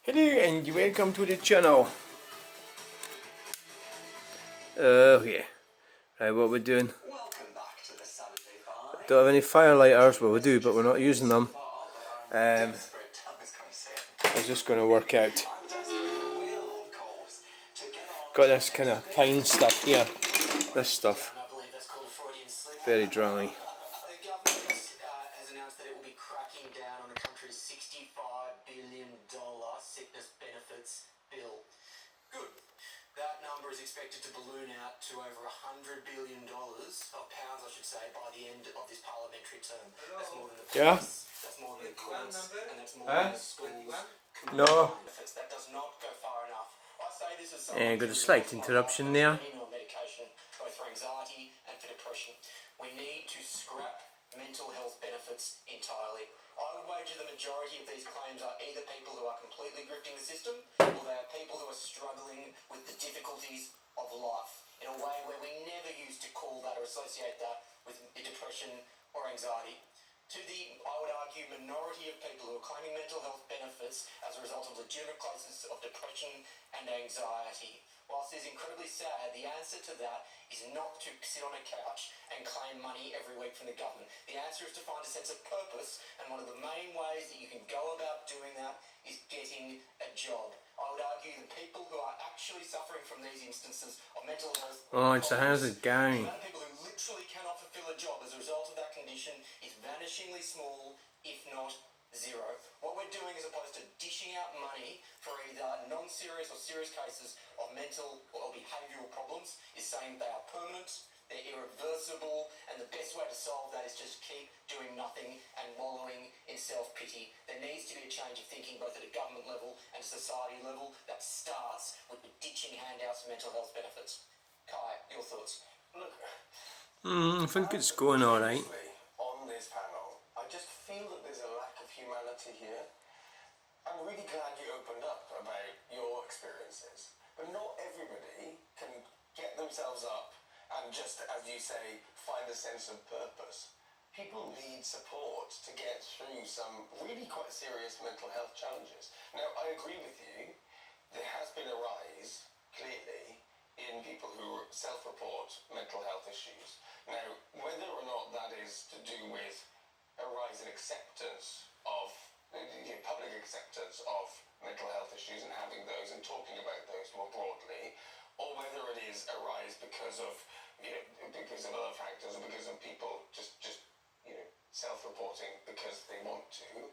Hello and welcome to the channel. Oh yeah. Right, what we're doing. Don't have any firelighters, well we do, but we're not using them. It's just going to work out. Got this kind of pine stuff here. This stuff. Very dry. Sickness benefits bill. Good. That number is expected to balloon out to over $100 billion, of pounds I should say, by the end of this parliamentary term. That's more than the police, that's more than the courts, and that's more than the schools. No. That does not go far enough. I say this as Yeah, got a slight interruption there. Medication, both for anxiety and for depression. We need to scrap mental health benefits entirely. I would wager the majority of these claims are either people who are completely grifting the system, or they are people who are struggling with the difficulties of life in a way where we never used to call that or associate that with depression or anxiety. To the, I would argue, minority of people who are claiming mental health benefits as a result of legitimate cases of depression and anxiety. Whilst it is incredibly sad, the answer to that is not to sit on a couch and claim money every week from the government. The answer is to find a sense of purpose, and one of the main ways that you can go about doing that is getting a job. I would argue the people who are actually suffering from these instances of mental health So how's it going? the amount of people who literally cannot fulfill a job as a result of that condition is vanishingly small, if not zero. What we're doing, as opposed to dishing out money for either non-serious or serious cases of mental or behavioural problems, is saying they are permanent, they're irreversible, and the best way to solve that is just keep doing nothing and wallowing in self-pity. There needs to be a change of thinking both at a government level and a society level that starts with ditching handouts for mental health benefits. Kai, your thoughts? Look, I think it's going alright. On this panel, I just feel that there's a lack of humanity here. I'm really glad you opened up about your experiences, but not everybody can get themselves up and just, as you say, find a sense of purpose. People need support to get through some really quite serious mental health challenges. Now, I agree with you, there has been a rise, clearly, in people who self-report mental health issues. Now, whether or not that is to do with a rise in acceptance of, public acceptance of mental health issues and having those and talking about those more broadly, or whether it is a rise because of, because of other factors or because of people just self-reporting because they want to.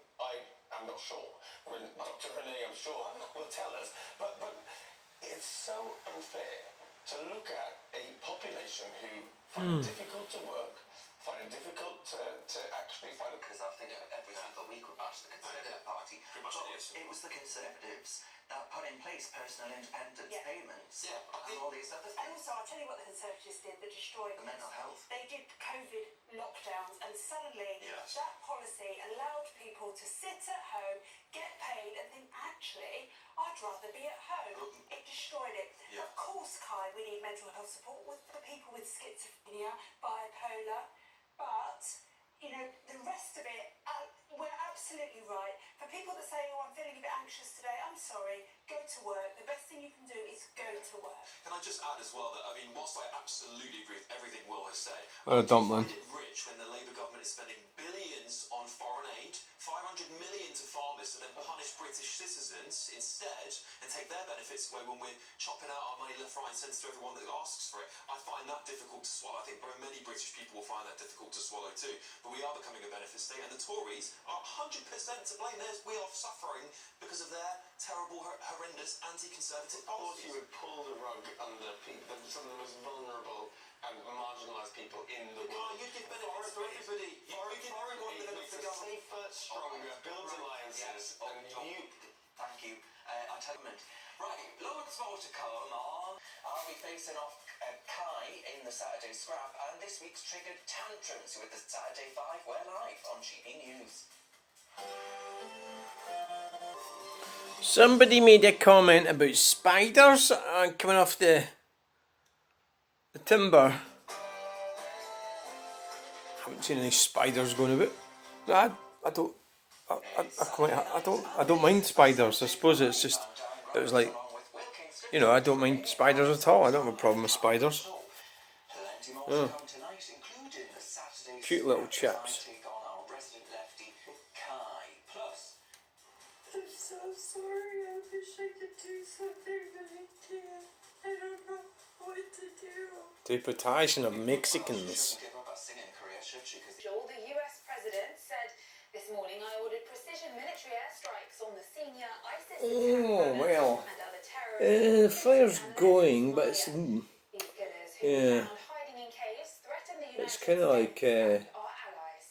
I'm not sure. Dr. Renee, I'm sure, will tell us. But it's so unfair to look at a population who find it difficult to work, find it difficult to actually find a... Because I think every single week we've asked the Conservative Party, but it was the Conservatives that put in place personal independence payments and all these other And things. also, I'll tell you what the Conservatives did that destroyed The mental health. They did COVID lockdowns, and suddenly that policy allowed people to sit at home, get paid, and think, actually, I'd rather be at home. It destroyed it. Of course, Kai, we need mental health support for people with schizophrenia, bipolar, but, the rest of it, we're absolutely right. For people that say, I'm feeling a bit anxious today, I'm sorry, go to work. The best thing you can do is go to work. Can I just add as well that, whilst I absolutely agree with everything Will has said, What a dumpling. I find it rich when the Labour government is spending billions on foreign aid, 500 million to farmers, to then punish British citizens instead and take their benefits away when we're chopping out our money left, right and centre to everyone that asks for it. I find that difficult to swallow. I think very many British people will find that difficult to swallow too. But we are becoming a benefit state, and the Tories are 100% to blame. We are suffering because of their terrible, horrendous, anti-conservative I thought policies. you would pull the rug under people, some of the most vulnerable and marginalised people in the world. You'd give benefits to everybody. You give everyone the benefit of the government. Safer, stronger, builds alliances, and you... Thank you. I tell you, right, loads more to come on. I'll be facing off Kai in the Saturday Scrap, and this week's triggered tantrums with the Saturday 5. We're live on GB News. Somebody made a comment about spiders coming off the timber. Haven't seen any spiders going about. I don't I don't mind spiders. I suppose it was like, you know, I don't mind spiders at all. I don't have a problem with spiders. Plenty more to come tonight, including the Saturday Cute little Scrap chaps. take on our resident lefty, Kai. Plus, I'm so sorry. I wish I could do something, but I can't. I don't know what to do. Deportation of Mexicans. shouldn't give up her singing career, should she? 'Cause The US president said this morning, I ordered precision military airstrikes on the senior ISIS Oh, well. and other terrorists. Fire's going, but it's These killers who yeah. were found hiding in caves threaten the United It's kind of like States and our allies.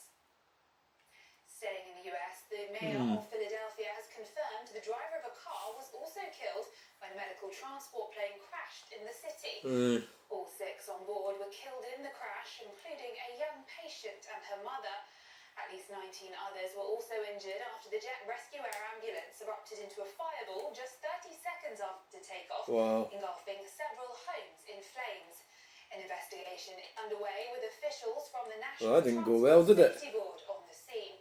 Staying in the US, the mayor of Philadelphia has confirmed the driver of a car was also killed when a medical transport plane crashed in the city. All 6 on board were killed in the crash, including a young patient and her mother. At least 19 others were also injured after the jet rescue air ambulance erupted into a fireball just 30 seconds after takeoff, Wow. engulfing several homes in flames. An investigation underway with officials from the National Well, that didn't go well, did it? Safety Board on the scene.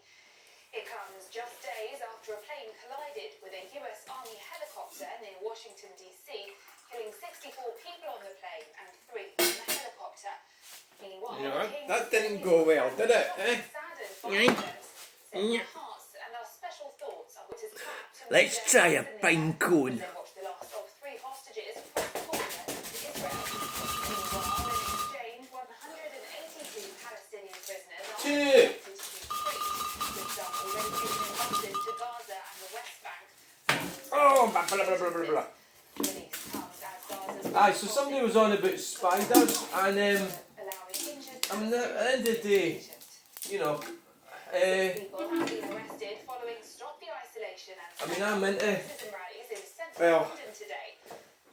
It comes just days after a plane collided with a US Army helicopter near Washington, D.C., killing 64 people on the plane and 3 on the helicopter. Meanwhile, Yeah, King that didn't go well, did it, eh? saddened by Yeah. events, saying our hearts and our special thoughts are with his trapped and Let's condemned try a in the pine air. cone. Then watch the last of 3 hostages cross the border to Israel. Meanwhile, in exchange, 182 Palestinian prisoners are Two. expected to be free, with some already being entrusted to Gaza and the West Bank. Oh, blah, blah, blah, blah, blah, blah. Release comes as Gaza's Aye, so somebody was on about spiders, and allowing injured I mean, at the end of the day, you know, people have been arrested following Stop the Isolation and I mean, I'm into. racism rallies in central Well, London today.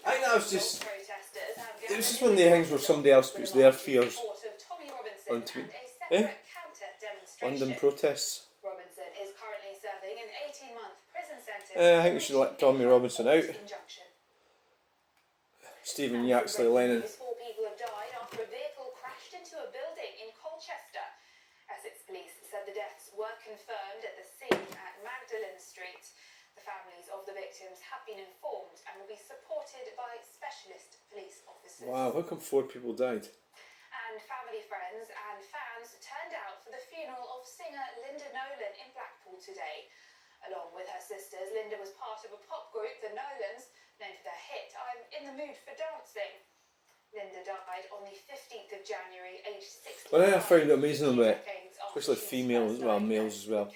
I think that was just. Protesters have It was just gathered one of the things where somebody else puts their fears support of Tommy Robinson onto and it. a separate counter demonstration. London protests. Robinson is currently serving an 18-month prison sentence. I think we should let Tommy Robinson out. Injunction. Stephen Yaxley Lennon. 4 people have died after a vehicle crashed into a building in Colchester. Essex police said the deaths were confirmed at the scene at Magdalen Street. The families of the victims have been informed and will be supported by specialist police officers. Wow, how come 4 people died? And family, friends and fans turned out for the funeral of singer Linda Nolan in Blackpool today. Along with her sisters, Linda was part of a pop group, the Nolans, known for their hit I'm in the Mood for Dancing. Linda died on the 15th of January, aged 60. Well, I find it amazing about, especially females, well, males as well.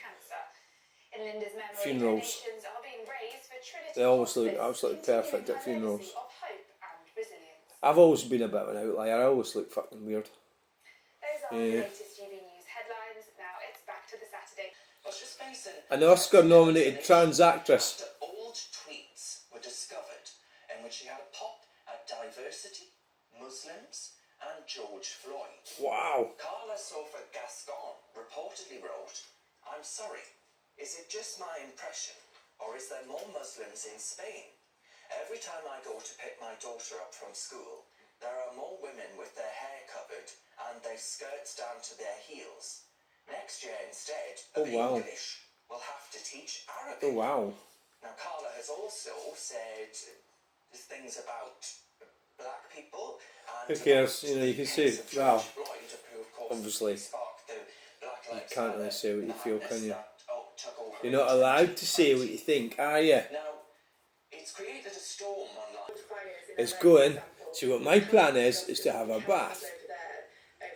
In Linda's memory, Funerals. donations are being raised for Trinity They always look Hospice, absolutely continuing perfect at her funerals. legacy of hope and resilience. I've always been a bit of an outlier. I always look fucking weird. Those are Yeah. the latest GB News headlines. Now it's back to the Saturday. well, she's facing An Oscar-nominated trans actress. after old tweets were discovered in which she had a pop at diversity, Muslims, and George Floyd. Wow. Carla Sofa Gascon reportedly wrote, I'm sorry, is it just my impression, or is there more Muslims in Spain? Every time I go to pick my daughter up from school, there are more women with their hair covered and their skirts down to their heels. Next year, instead of Oh, wow. English, we'll have to teach Arabic. Oh, wow. Now, Carla has also said things about black people. And Who cares? You know, you can say, George well, Floyd, who of course obviously, sparked the Black Lives can't really Matter say what you feel, madness can you? that, took over You're not allowed to say what you think, are you? Now, it's created a storm online. It's going. So what my plan is to have a bath. Over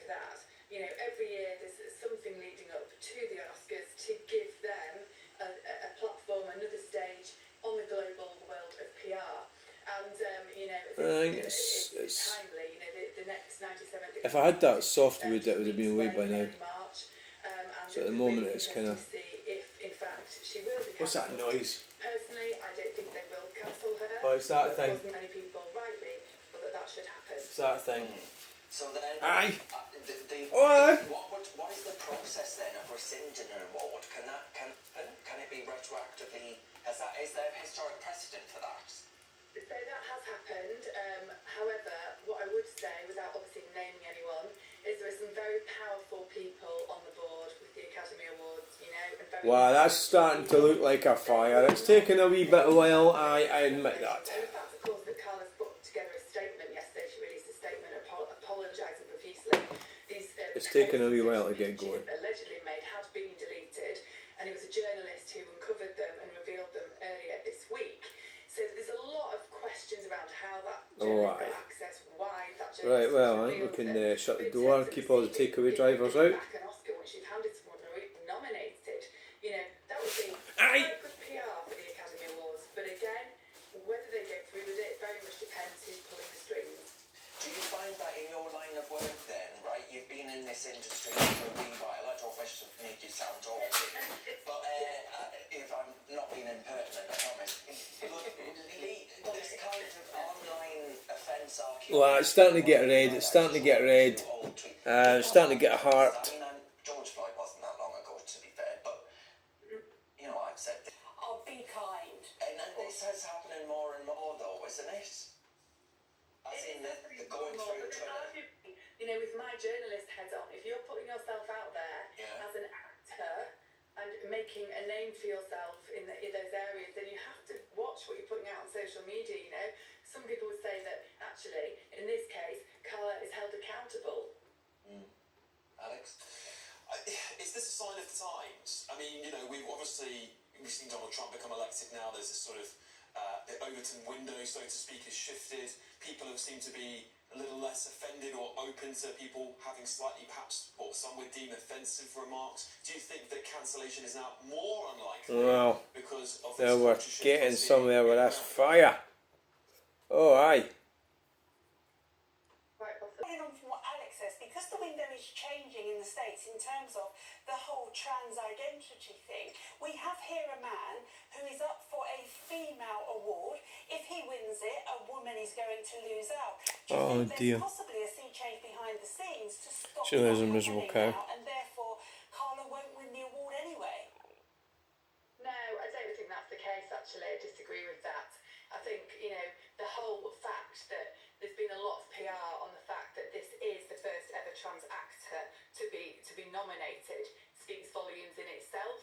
that. You know, every year there's something leading up to the Oscars to give them a platform, another stage on the global world of PR. And, you know, it's timely. You know, the next 97th... If I had that softwood, that would have been away by now. So at the moment it's kind of... What's that noise? Personally, I don't think they will cancel her. Oh, it's that thing. Wasn't many people rightly, but that should happen. It's that thing. So then, Aye. Oh, aye. What is the process then of rescinding an award? Can it be retroactively? Is there historic precedent for that? So that has happened. However, what I would say, without obviously naming anyone, is there are some very powerful people on the board with the Academy Awards, you know, and very Wow, that's starting to look like a fire. It's taken a wee bit of while, I admit that. So the fact, of course, that Carla's put together a statement yesterday. She released a statement apologising profusely. It's taken a wee while to get going. Allegedly made had been deleted, and it was a journalist who uncovered them and revealed them earlier this week. So there's a lot of questions around how that journalist got access, why that journalist Right, well, I think we revealed can it. shut the But in door, terms of keep all the receiving, takeaway drivers out. back an Oscar once you've handed someone nominated, you know, that would be Aye. very good PR for the Academy Awards. But again, whether they go through with it very much depends who's pulling the strings. Do you find that in your line of work then, right, you've been in this industry for a wee while, I don't wish to make you sound awful, but if I'm not being impertinent, I promise, but this kind of online offence argument... Well, it's starting to get red, it's starting to get red. It's starting to get hard. I mean, George Floyd wasn't that long ago, to be fair, but, you know, I've said this. I'll be kind. And this is happening more and more, though, isn't it? As in, the going through Twitter. You know, with my journalist head on, if you're putting yourself out there as an actor and making a name for yourself in those areas, then you have to watch what you're putting out on social media, you know. Some people would say that, actually, in this case, Carla is held accountable. Alex? Is this a sign of the times? I mean, you know, we've seen Donald Trump become elected now. There's this sort of the Overton window, so to speak, has shifted. People have seemed to be a little less offended or open to people having slightly, perhaps, what some would deem offensive remarks. Do you think that cancellation is now more unlikely? Well, because of now this we're culture shift getting that's somewhere being- with this fire. Oh, aye. Following on from what Alex says, because the window is changing in the States in terms of the whole trans identity thing, we have here a man who is up for a female award. If he wins it, a woman is going to lose out. Do you think there's possibly a sea change behind the scenes to stop She is a that miserable happening cow. now, and therefore Carla won't win the award anyway? No, I don't think that's the case, actually. I disagree with that. I think, you know, the whole fact that there's been a lot of PR on the fact that this is the first ever trans actor to be nominated speaks volumes in itself.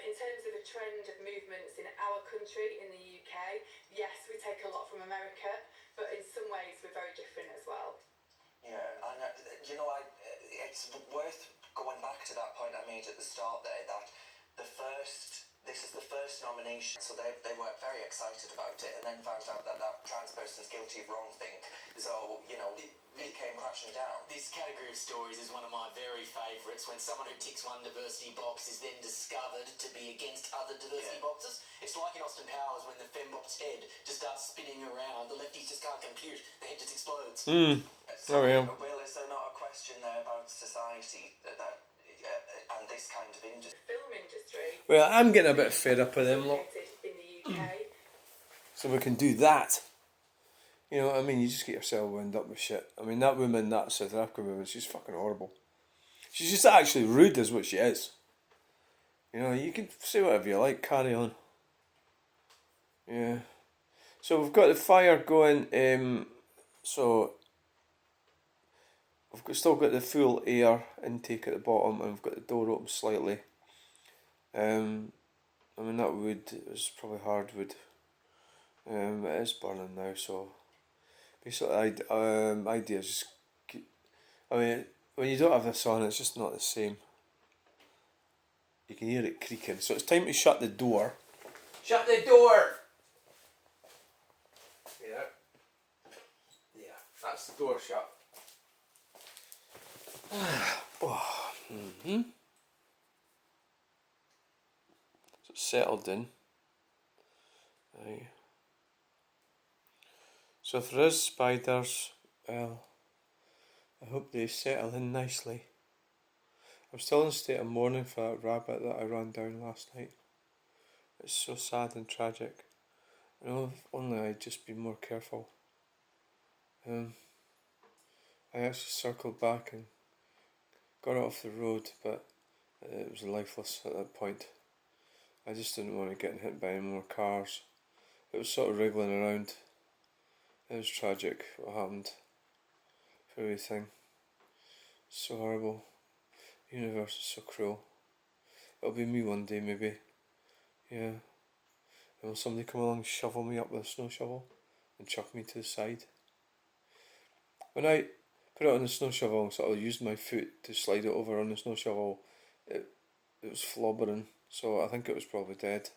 In terms of a trend of movements in our country, in the UK, yes, we take a lot from America, but in some ways we're very different as well. Yeah, and you know, it's worth going back to that point I made at the start there, that this is the first nomination, so they were very excited about it, and then found out that that trans person's guilty of wrong thing, so, you know, it came crashing down. This category of stories is one of my very favourites, when someone who ticks one diversity box is then discovered to be against other diversity boxes. It's like in Austin Powers when the fembot's head just starts spinning around, the lefties just can't compute, the head just explodes. Oh, yeah. Will, is there not a question there about society that and this kind of industry? Film industry Well, I'm getting a bit fed up with them lot. in the UK. So we can do that. You know what I mean? You just get yourself wound up with shit. I mean, that woman, that South African woman, she's fucking horrible. She's just actually rude is what she is. You know, you can say whatever you like, carry on. Yeah. So we've got the fire going, so we've still got the full air intake at the bottom, and we've got the door open slightly. I mean, that wood is probably hardwood. It is burning now, so basically, idea is just I mean, when you don't have this on, it's just not the same. You can hear it creaking, so it's time to shut the door. Shut the door! Yeah, that's the door shut. So it's settled in. Right. So if there is spiders, well, I hope they settle in nicely. I'm still in a state of mourning for that rabbit that I ran down last night. It's so sad and tragic. You know, if only I'd just been more careful. I actually circled back and got it off the road, but it was lifeless at that point. I just didn't want to get hit by any more cars. It was sort of wriggling around. It was tragic what happened for everything. So horrible. The universe is so cruel. It'll be me one day, maybe. Yeah. And will somebody come along and shovel me up with a snow shovel and chuck me to the side? When I put it on the snow shovel and sort of used my foot to slide it over on the snow shovel, it was flobbering, so I think it was probably dead.